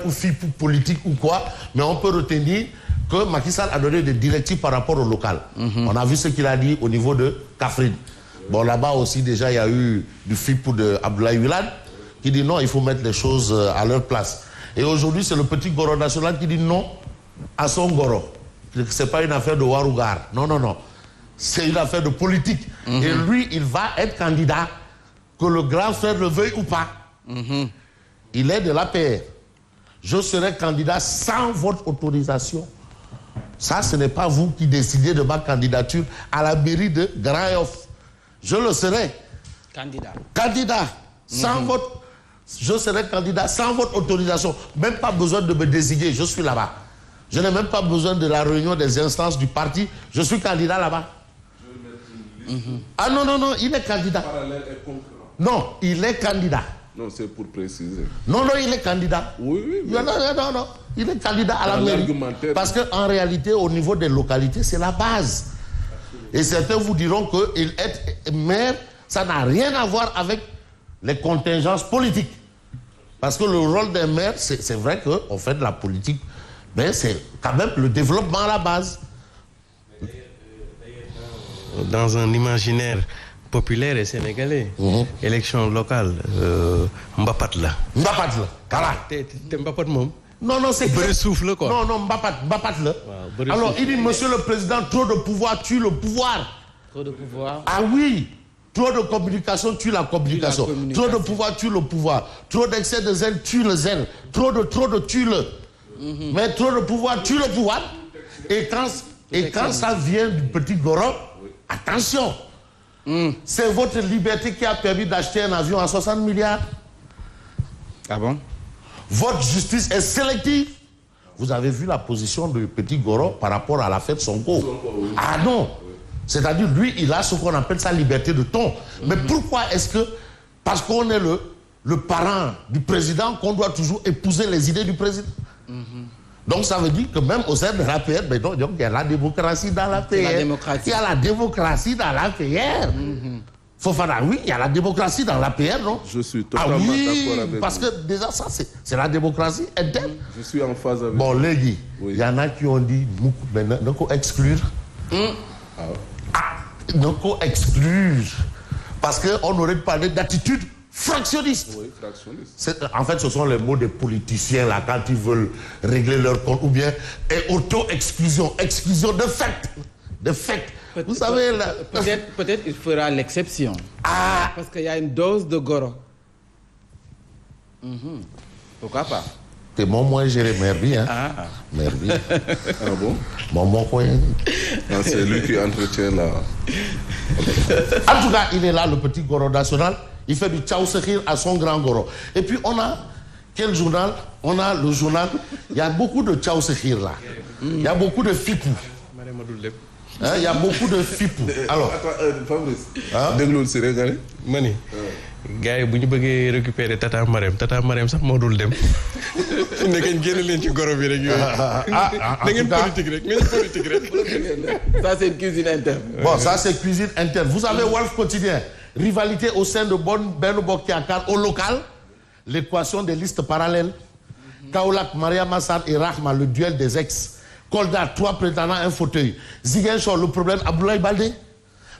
ou FIP politique ou quoi, mais on peut retenir que Macky Sall a donné des directives par rapport au local. On a vu ce qu'il a dit au niveau de Kaffrine. Bon, là-bas aussi, déjà, il y a eu du FIP de Abdoulaye Wilane qui dit non, il faut mettre les choses à leur place. Et aujourd'hui, c'est le petit Goro national qui dit non à son Goro. Ce n'est pas une affaire de Warougar. Non, non, non. C'est une affaire de politique. Et lui, il va être candidat, que le grand frère le veuille ou pas. Il est de l'APR. Je serai candidat sans votre autorisation. Ça, ce n'est pas vous qui décidez de ma candidature à la mairie de Grand Yoff. Je le serai. Candidat. Sans votre... Je serai candidat sans votre autorisation. Même pas besoin de me désigner. Je suis là-bas. Je n'ai même pas besoin de la réunion des instances du parti. Je suis candidat là-bas. Ah non, non, non, il est candidat. Parallèle et concurrent. Non, il est candidat. Non, c'est pour préciser. Non, non, il est candidat. Oui, oui. Non, non, non, non. Il est candidat à la mairie. Parce qu'en réalité, au niveau des localités, c'est la base. Et certains vous diront que être maire, ça n'a rien à voir avec les contingences politiques. Parce que le rôle des maires, c'est vrai qu'on fait de la politique, mais c'est quand même le développement à la base. Dans un imaginaire populaire et sénégalais, élection locale, Mbapat là. Mbapat là, voilà. T'es Mbapat mom. Non, non, c'est que... souffle quoi. Non, non, Mbapat là. Wow, alors, il dit, monsieur le président, trop de pouvoir tue le pouvoir. Trop de pouvoir. Ah oui, trop de communication tue la communication. Trop de pouvoir tue le pouvoir. Trop d'excès de zèle tue le zèle. Trop de tue le. Mais trop de pouvoir tue le pouvoir. Et quand ça vient du petit Goro, attention. C'est votre liberté qui a permis d'acheter un avion à 60 milliards. Ah bon? Votre justice est sélective. Vous avez vu la position du petit Goro par rapport à l'affaire de Sonko. Ah non. C'est-à-dire, lui, il a ce qu'on appelle sa liberté de ton. Mais pourquoi est-ce que, parce qu'on est le parent du président, qu'on doit toujours épouser les idées du président? Donc ça veut dire que même au sein de l'APR, donc il y a la démocratie dans l'APR. Il y a la démocratie dans l'APR. Fofana, oui, il y a la démocratie dans l'APR, non? Je suis totalement d'accord avec vous. Parce que déjà ça, c'est la démocratie interne. Je suis en phase avec vous. Bon, les gars, il y en a qui ont dit, mais ne faut exclure. Ne faut exclure. Parce qu'on aurait parlé d'attitude fractionniste. Oui, fractionniste. En fait, ce sont les mots des politiciens là quand ils veulent régler leur compte ou bien auto-exclusion, exclusion de fait, de fait. Vous savez là. Peut-être il fera l'exception. Ah. Parce qu'il y a une dose de Goro. Pourquoi pas? C'est mon moins géré Merbi, hein. Merbi. Ah bon? Mon coin. C'est lui qui entretient là. En tout cas, il est là, le petit Goro national. Il fait du Tchaousekhir à son grand Goro. Et puis on a, quel journal? On a le journal, il y a beaucoup de Tchaousekhir là. Il y a beaucoup de Fipou. Il y a beaucoup de Fipou. Alors. Attends, Fabrice. Dégloul c'est régalé. Mani. Gars yi bu ñu bëggee récupérer Tata Marème sax moo dul dem. Ne ngeen génn leen ci Goro bi rek yooyu. Da ngeen politique rek, ngeen politique rek. Ça c'est une cuisine interne. Bon, ça c'est cuisine interne. Vous avez Walf Quotidien. Rivalité au sein de Benno Bokk Yakaar au local. L'équation des listes parallèles. Kaolack, Mariama Sarr et Rahma, le duel des ex. Kolda, 3 prétendants, un fauteuil. Ziguinchor, le problème Abdoulaye Baldé.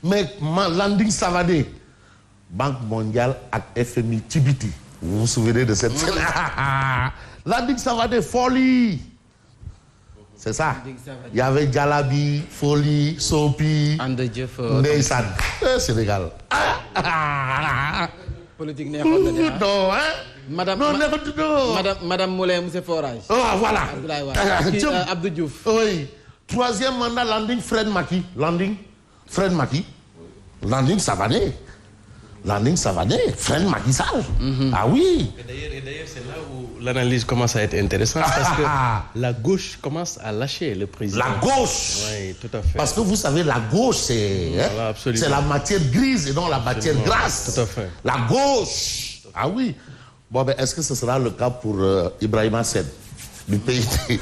Mais Landing Savané, Banque mondiale et FMI Tibiti. Vous vous souvenez de cette scène? Landing Savané, folie. C'est ça. Il y avait Djalabi, Folie, Sopi, Neysan. Sénégal. Politique n'est pas Madame Moulin, Moussé Forage. Oh, voilà. Abdou Diouf. Oui. Troisième mandat, Landing Fred Maki. Landing Fred Maki. Landing Savané. Landing Savané, Fred Macky Sall. Ah oui. Et d'ailleurs, c'est là où l'analyse commence à être intéressante parce que la gauche commence à lâcher le président. La gauche. Oui, tout à fait. Parce que vous savez, la gauche, c'est la matière grise et non la matière grasse. Tout à fait. La gauche. Ah oui. Bon, ben, est-ce que ce sera le cas pour Ibrahima Sène du PIT?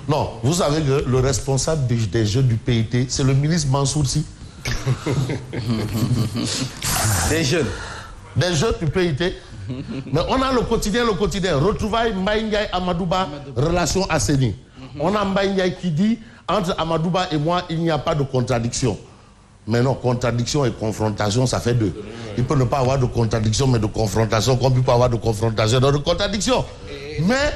Non, vous savez que le responsable des jeux du PIT, c'est le ministre Mansour Sy. Des jeunes. Des jeunes du PIT. Mais on a le quotidien. Retrouvailles Mbaye Ndiaye Amadouba, relation assainie. On a Mbaye Ndiaye qui dit, entre Amadouba et moi, il n'y a pas de contradiction. Mais non, contradiction et confrontation, ça fait deux. Il peut ne pas avoir de contradiction, mais de confrontation, comme il peut avoir de confrontation et de contradiction. Mais...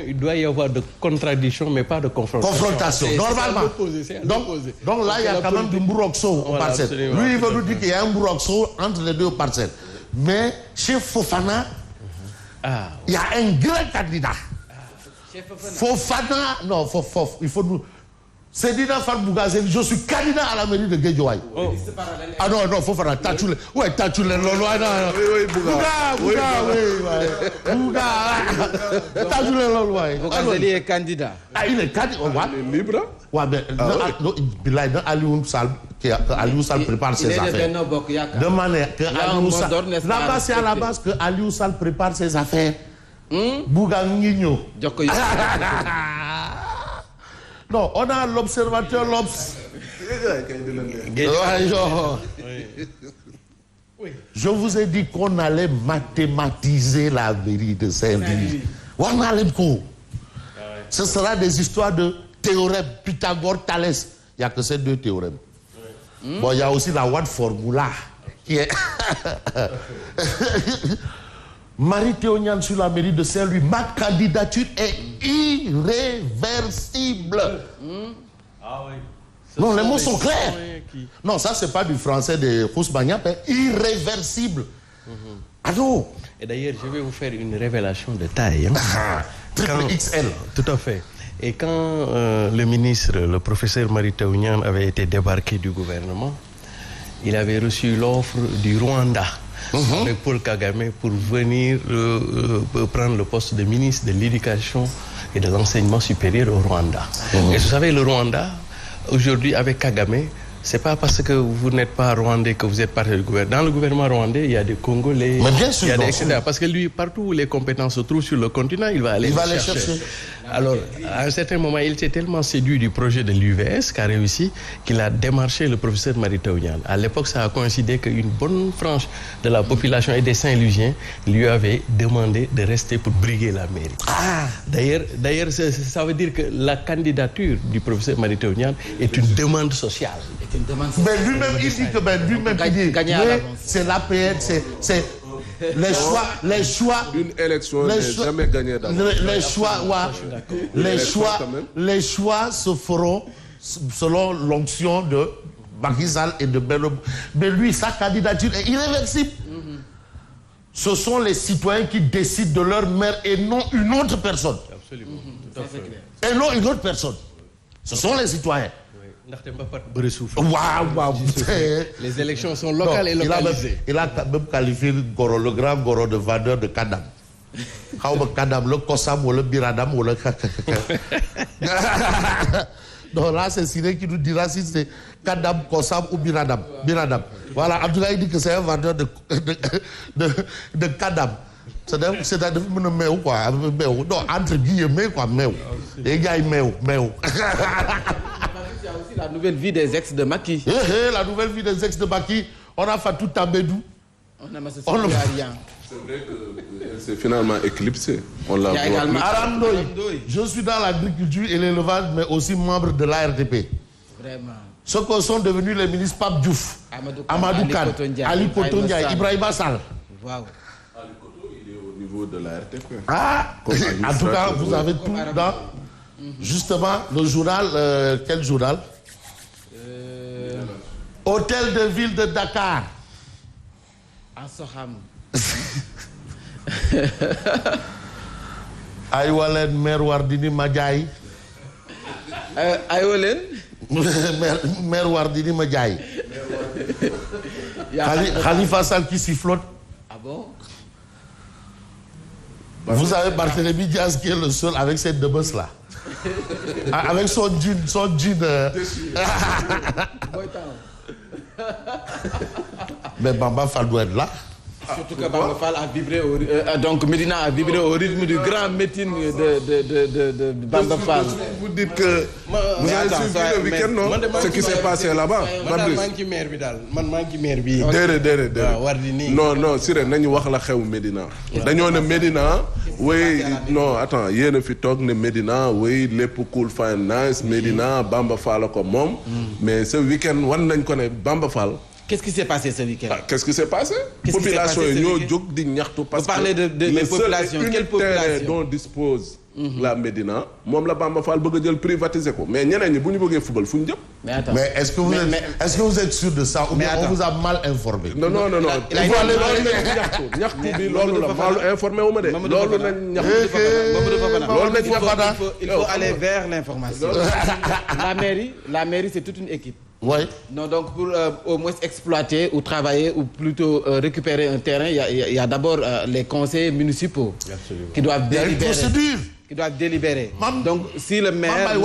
il doit y avoir de contradiction, mais pas de confrontation. Normalement. Donc là, il y a quand même du Mouroxo au parcelle. Lui, il veut nous dire qu'il y a un Mouroxo entre les deux parcelles. Mais chez Fofana, il y a un grand candidat. Fofana, non, il faut nous... Sedina Fall Bougazeli, je suis candidat à la mairie de Guédiawaye. Oh. Ah non, Fofana, Tatoulé. Ouais, Tatoulé, Bouga. Tatoulé, Bougazeli est candidat. Ah, il est candidat. Il est libre. Ouais, mais Aliou Sall prépare ses affaires. De manière que Aliou Sall... Là-bas, c'est à la base que Aliou Sall prépare ses affaires. Bouga Ngigno. Non, on a l'observateur l'Obs. Je vous ai dit qu'on allait mathématiser la mairie de Saint-Louis. Ce sera des histoires de théorèmes, Pythagore, Thalès. Il n'y a que ces deux théorèmes. Bon, il y a aussi la Watt Formula qui est... Marie-Théo Niane sur la mairie de Saint-Louis, ma candidature est irréversible. Ah oui. Non, les mots sont clairs. Non, ça, c'est pas du français de Kousbagna, mais irréversible. Ah non. Et d'ailleurs, je vais vous faire une révélation de taille. Triple XL. Tout à fait. Et quand le ministre, le professeur Marie-Théo Niane avait été débarqué du gouvernement, il avait reçu l'offre du Rwanda. Avec Paul Kagame pour venir prendre le poste de ministre de l'Éducation et de l'Enseignement supérieur au Rwanda. Et vous savez, le Rwanda, aujourd'hui, avec Kagame, c'est pas parce que vous n'êtes pas rwandais que vous êtes parti du gouvernement. Dans le gouvernement rwandais, il y a des Congolais, il y a des etc. Parce que lui, partout où les compétences se trouvent sur le continent, il va aller les chercher. Alors, à un certain moment, il était tellement séduit du projet de l'UVS qu'a réussi qu'il a démarché le professeur Marie-Théo Niane. À l'époque, ça a coïncidé qu'une bonne frange de la population et des Saint-Louisiens lui avait demandé de rester pour briguer la mairie. D'ailleurs, ça veut dire que la candidature du professeur Marie-Théo Niane est une demande sociale. Mais lui-même, il dit que c'est l'APN, c'est les choix. Une élection n'est jamais gagnée d'avance. Les choix se feront selon l'onction de Macky Sall et de Bello. Mais lui, sa candidature est irréversible. Ce sont les citoyens qui décident de leur maire et non une autre personne. Absolument. Tout à fait. Et non une autre personne. Ce sont les citoyens. Les élections sont locales et localisées. Il a même qualifié le grand Goro de vendeur de Kadam. Kadam, le Kossam ou le Biradam ou le... Donc là, c'est Siré qui nous dira si c'est Kadam, Kossam ou Biradam. Voilà, en tout cas, il dit que c'est un vendeur de Kadam. C'est-à-dire quoi. Non, entre guillemets, quoi, méo. Les gars, méo. Il y a aussi la nouvelle vie des ex de Macky. La nouvelle vie des ex de Macky. On a Fatou Tambédou. On a rien. C'est vrai que c'est finalement éclipsé. On l'a vu. Aramdoy. Je suis dans l'agriculture et l'élevage, mais aussi membre de l'ARTP. Vraiment. Ceux qui sont devenus les ministres Pape Diouf, Amadou Kane, Ali Kotondia, Ibrahima Sall. Waouh. Ali Koto, il est au niveau de l'ARTP. En tout cas, vous avez tout dans... Justement, le journal, quel journal? Hôtel de ville de Dakar. En Soham. Aïwalen, maire Wardini Madjaï. Aïwalen? Maire Wardini Madjaï. Khalifa Sall qui sifflote. Ah bon? Vous avez Barthélémy Diaz qui est le seul avec cette debosse là. Avec son jean. Mais Bamba Fall doit être là. Surtout que Bamba Fall a vibré donc Médina a vibré au rythme du grand meeting de Bamba Fall. Vous dites que vous avez suivi le week-end, non? Ce qui s'est passé là-bas. man maa ngi ci maire bi daal man maa ngi ci maire bi. déedéet war di nii. non Siré nañu wax la xew Médina. dañoo ne Médina oui non attends yéen a fi toog ne Médina oui lépp cool fine nice Médina Bamba Fall ko moom. mais ce week-end wan nañ ko ne Bamba Fall. Qu'est-ce qui s'est passé ce week-end? Qu'est-ce qui s'est passé? Population yi ñoo jóg di ñaxtu parce que parler de population, quelle population dont dispose la Médina moom la Bamba Fall bëgg a jël privatiser ko mais ñeneen ñi bu ñu bëggee fubal fu ñu jëm. Mais attends. Mais est-ce que vous êtes sûr de ça ou bien on vous a mal informé? non ñaxtu bi loolu la mal informé wu ma de. loolu nañ ñaxtu il faut aller vers l'information. La mairie c'est toute une équipe. Oui. Non, donc pour au moins exploiter ou travailler ou plutôt récupérer un terrain, il y a d'abord les conseils municipaux qui doivent délibérer. Il y a une procédure. Qui doivent délibérer. Donc si le maire...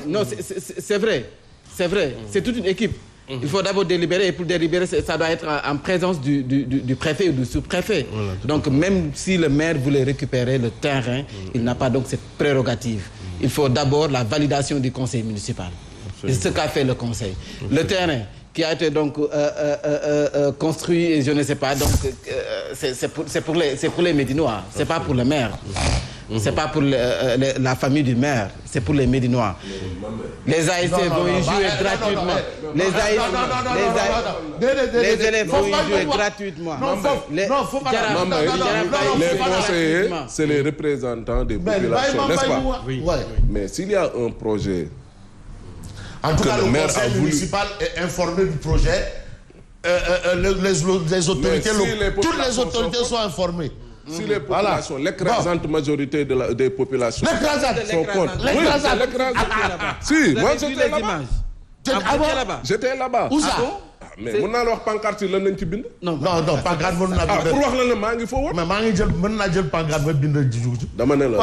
Non, c'est vrai. C'est vrai. C'est toute une équipe. Il faut d'abord délibérer et pour délibérer, ça doit être en présence du préfet ou du sous-préfet. Voilà, donc même si le maire voulait récupérer le terrain, il n'a pas donc cette prérogative. Il faut d'abord la validation du conseil municipal. C'est ce qu'a fait le conseil. Le terrain qui a été donc construit, et je ne sais pas, donc c'est pour les Médinois, c'est pas pour le maire. C'est pas pour la famille du maire, c'est pour les Médinois. Les ASC vont y jouer gratuitement. Les élèves vont y jouer gratuitement. Les conseillers, c'est les représentants des populations, n'est-ce pas? Oui. Mais s'il y a un projet... En tout cas, le conseil municipal est informé du projet. Les autorités, toutes les autorités sont informées. Si les populations, l'écrasante majorité des populations sont contre. L'écrasante. Si, moi j'étais là-bas. J'étais là-bas. Où ça? mais mën naa la wax pancarte yi lan lañ ci bind. non pancarte mën naa bind. pour wax la ne maa ngi fa woon. mais maa ngi jël mën naa jël pancarte ba bind ji. dama ne la.